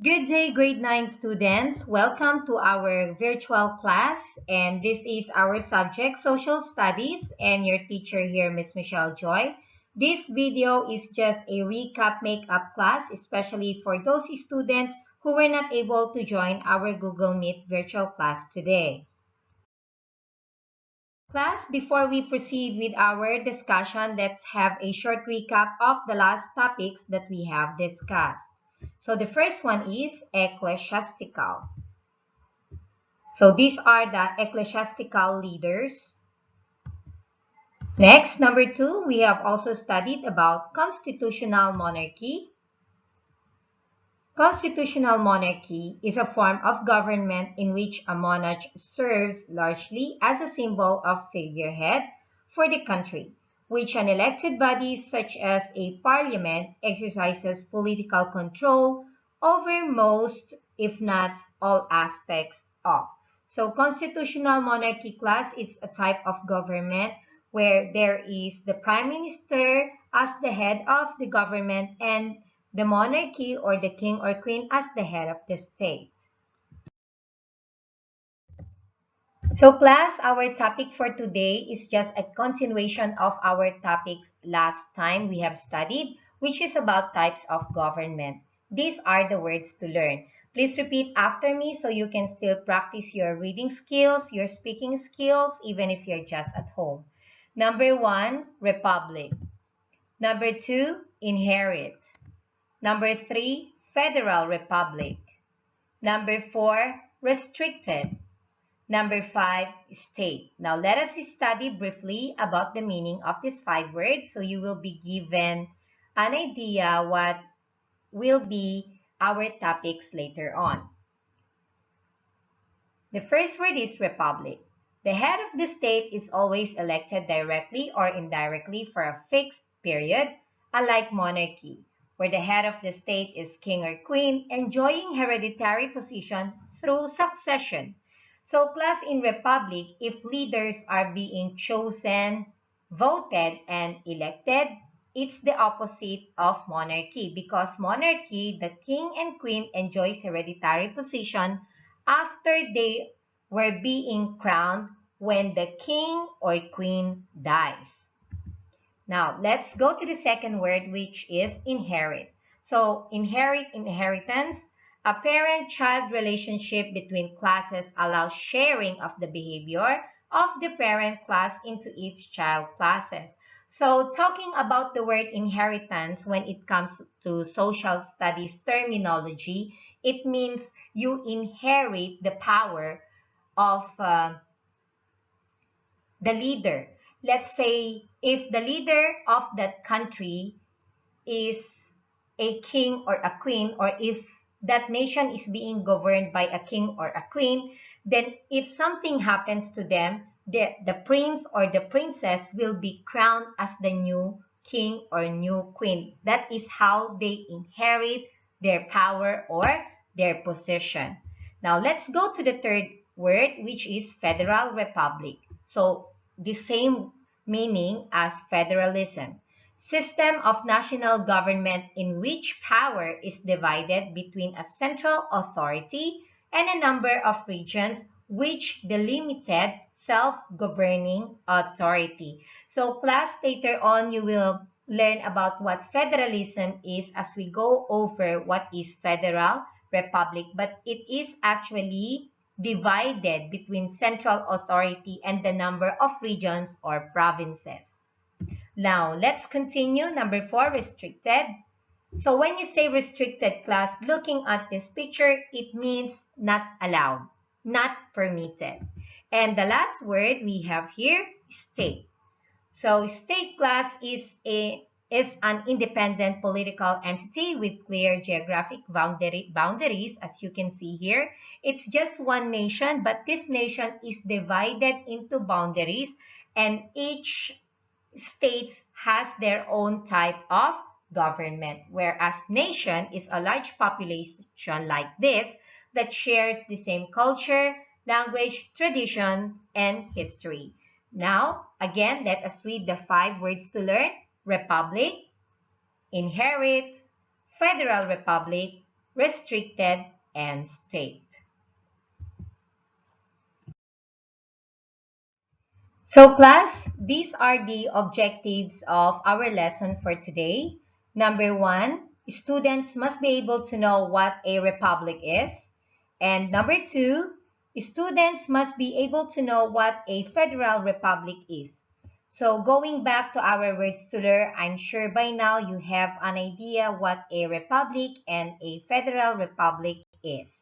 Good day, grade 9 students. Welcome to our virtual class. And this is our subject, Social Studies, and your teacher here, Miss Michelle Joy. This video is just a recap makeup class, especially for those students who were not able to join our Google Meet virtual class today. Class, before we proceed with our discussion, let's have a short recap of the last topics that we have discussed. So the first one is ecclesiastical. So these are the ecclesiastical leaders. Next, number 2, we have also studied about constitutional monarchy. Constitutional monarchy is a form of government in which a monarch serves largely as a symbol of figurehead for the country, which an elected body such as a parliament exercises political control over most, if not all aspects of. So constitutional monarchy class is a type of government where there is the prime minister as the head of the government and the monarchy or the king or queen as the head of the state. So class, our topic for today is just a continuation of our topics last time we have studied, which is about types of government. These are the words to learn. Please repeat after me so you can still practice your reading skills, your speaking skills, even if you're just at home. Number 1, republic. Number 2, inherit. Number 3, Federal Republic. Number 4, restricted. Number 5, state. Now let us study briefly about the meaning of these 5 words so you will be given an idea what will be our topics later on. The first word is republic. The head of the state is always elected directly or indirectly for a fixed period, unlike monarchy, where the head of the state is king or queen, enjoying hereditary position through succession. So class, in republic, if leaders are being chosen, voted, and elected, it's the opposite of monarchy because monarchy, the king and queen enjoys hereditary position after they were being crowned when the king or queen dies. Now, let's go to the second word, which is inherit. So, inheritance. A parent-child relationship between classes allows sharing of the behavior of the parent class into its child classes. So, talking about the word inheritance when it comes to social studies terminology, it means you inherit the power of the leader. Let's say if the leader of that country is a king or a queen, or if that nation is being governed by a king or a queen, then if something happens to them, the prince or the princess will be crowned as the new king or new queen. That is how they inherit their power or their position. Now let's go to the third word, which is federal republic. So the same meaning as federalism. System of national government in which power is divided between a central authority and a number of regions which delimited self-governing authority. So class, later on you will learn about what federalism is as we go over what is federal republic, but it is actually divided between central authority and the number of regions or provinces. Now, let's continue. Number 4, restricted. So when you say restricted class, looking at this picture, it means not allowed, not permitted. And the last word we have here, state. So state class is an independent political entity with clear geographic boundaries, as you can see here. It's just one nation, but this nation is divided into boundaries, and each state has their own type of government, whereas nation is a large population like this that shares the same culture, language, tradition, and history. Now, again, let us read the 5 words to learn: republic, inherit, federal republic, restricted, and state. So class, these are the objectives of our lesson for today. Number one, students must be able to know what a republic is. And number two, students must be able to know what a federal republic is. So going back to our words to learn, I'm sure by now you have an idea what a republic and a federal republic is.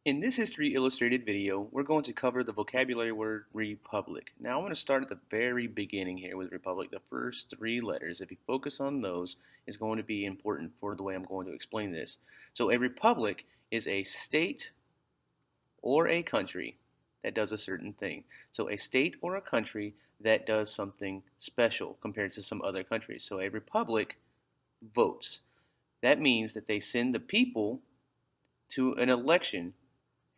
In this History Illustrated video, we're going to cover the vocabulary word republic. Now I'm going to start at the very beginning here with republic. The first three letters, if you focus on those, is going to be important for the way I'm going to explain this. So a republic is a state or a country that does a certain thing. So a state or a country that does something special compared to some other countries. So a republic votes. That means that they send the people to an election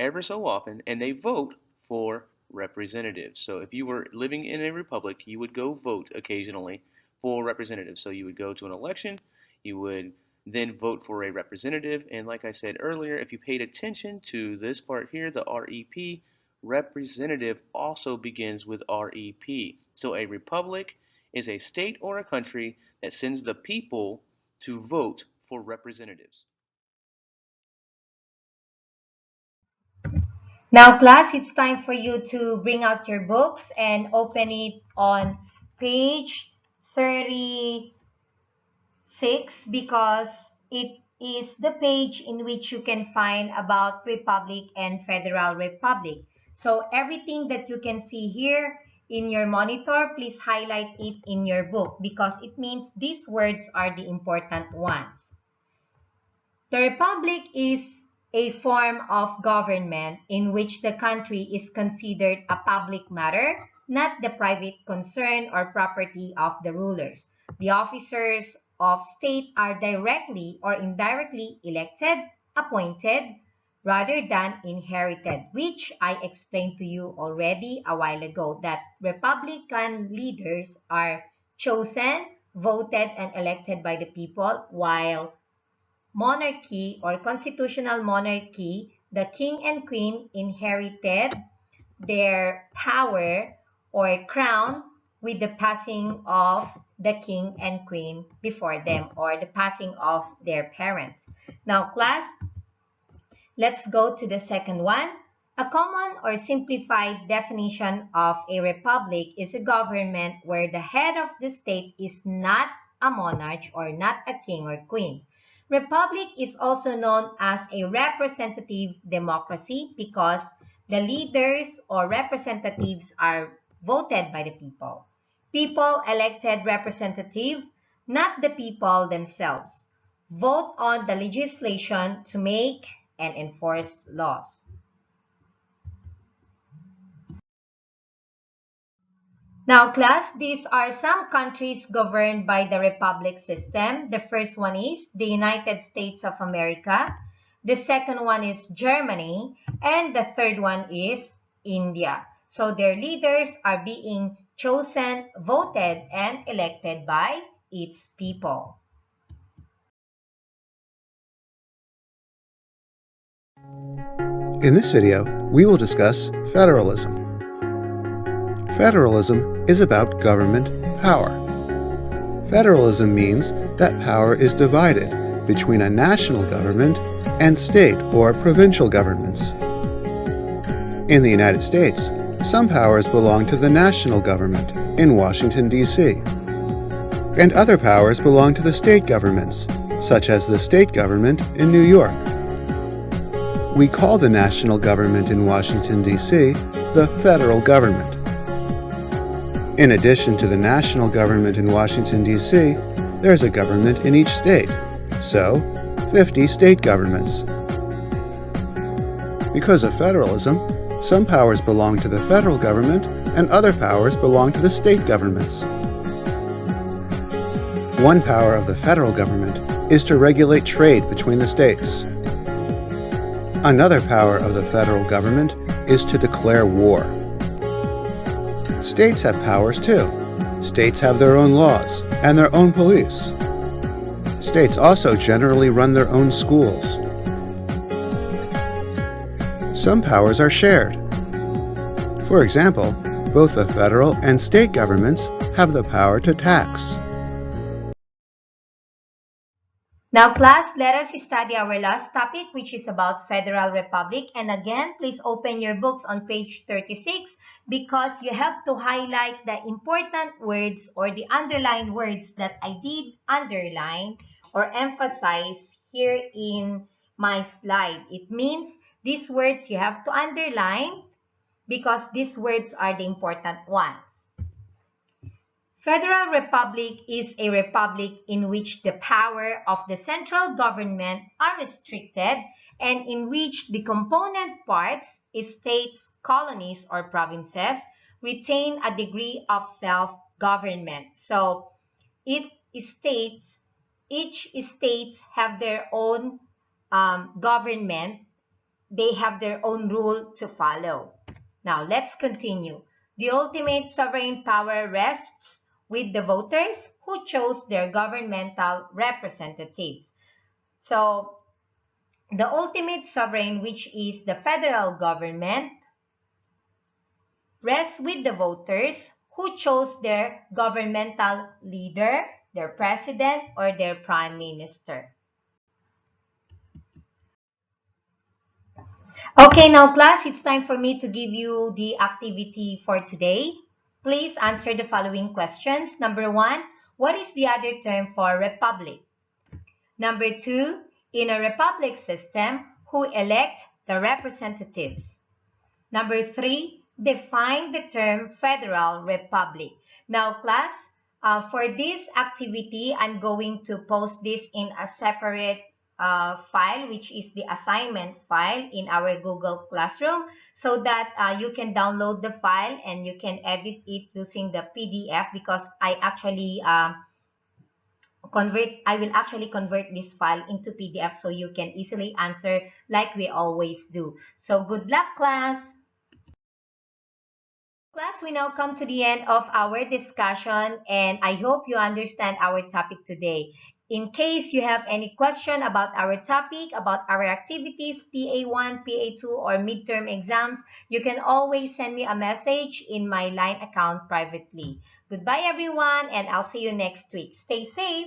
ever so often, and they vote for representatives. So if you were living in a republic, you would go vote occasionally for representatives. So you would go to an election, you would then vote for a representative, and like I said earlier, if you paid attention to this part here, the REP, representative also begins with REP. So a republic is a state or a country that sends the people to vote for representatives. Now, class, it's time for you to bring out your books and open it on page 36 because it is the page in which you can find about Republic and Federal Republic. So everything that you can see here in your monitor, please highlight it in your book because it means these words are the important ones. The Republic is a form of government in which the country is considered a public matter, not the private concern or property of the rulers. The officers of state are directly or indirectly elected, appointed, rather than inherited, which I explained to you already a while ago that Republican leaders are chosen, voted, and elected by the people, while monarchy or constitutional monarchy, the king and queen inherited their power or crown with the passing of the king and queen before them or the passing of their parents. Now, class, let's go to the second one. A common or simplified definition of a republic is a government where the head of the state is not a monarch or not a king or queen. Republic is also known as a representative democracy because the leaders or representatives are voted by the people. People elected representative, not the people themselves, vote on the legislation to make and enforce laws. Now, class, these are some countries governed by the republic system. The first one is the United States of America. The second one is Germany. And the third one is India. So their leaders are being chosen, voted, and elected by its people. In this video, we will discuss federalism. Federalism is about government power. Federalism means that power is divided between a national government and state or provincial governments. In the United States, some powers belong to the national government in Washington, D.C., and other powers belong to the state governments, such as the state government in New York. We call the national government in Washington, D.C. the federal government. In addition to the national government in Washington, D.C., there's a government in each state, so 50 state governments. Because of federalism, some powers belong to the federal government and other powers belong to the state governments. One power of the federal government is to regulate trade between the states. Another power of the federal government is to declare war. States have powers too, States have their own laws and their own police. States also generally run their own schools. Some powers are shared. For example, both the federal and state governments have the power to tax. Now, class, let us study our last topic, which is about Federal Republic. And again, please open your books on page 36 because you have to highlight the important words or the underlined words that I did underline or emphasize here in my slide. It means these words you have to underline because these words are the important ones. Federal Republic is a republic in which the power of the central government are restricted and in which the component parts, states, colonies, or provinces retain a degree of self-government. So each states have their own government. They have their own rule to follow. Now, let's continue. The ultimate sovereign power rests with the voters who chose their governmental representatives. So, the ultimate sovereign, which is the federal government, rests with the voters who chose their governmental leader, their president, or their prime minister. Okay, now class, it's time for me to give you the activity for today. Please answer the following questions. Number 1, what is the other term for republic? Number 2, in a republic system, who elect the representatives? Number 3, define the term federal republic. Now class, for this activity, I'm going to post this in a separate file, which is the assignment file in our Google Classroom, so that you can download the file and you can edit it using the PDF because I will actually convert this file into PDF so you can easily answer like we always do. So good luck, class! Class, we now come to the end of our discussion and I hope you understand our topic today. In case you have any question about our topic, about our activities, PA1, PA2, or midterm exams, you can always send me a message in my LINE account privately. Goodbye everyone and I'll see you next week. Stay safe!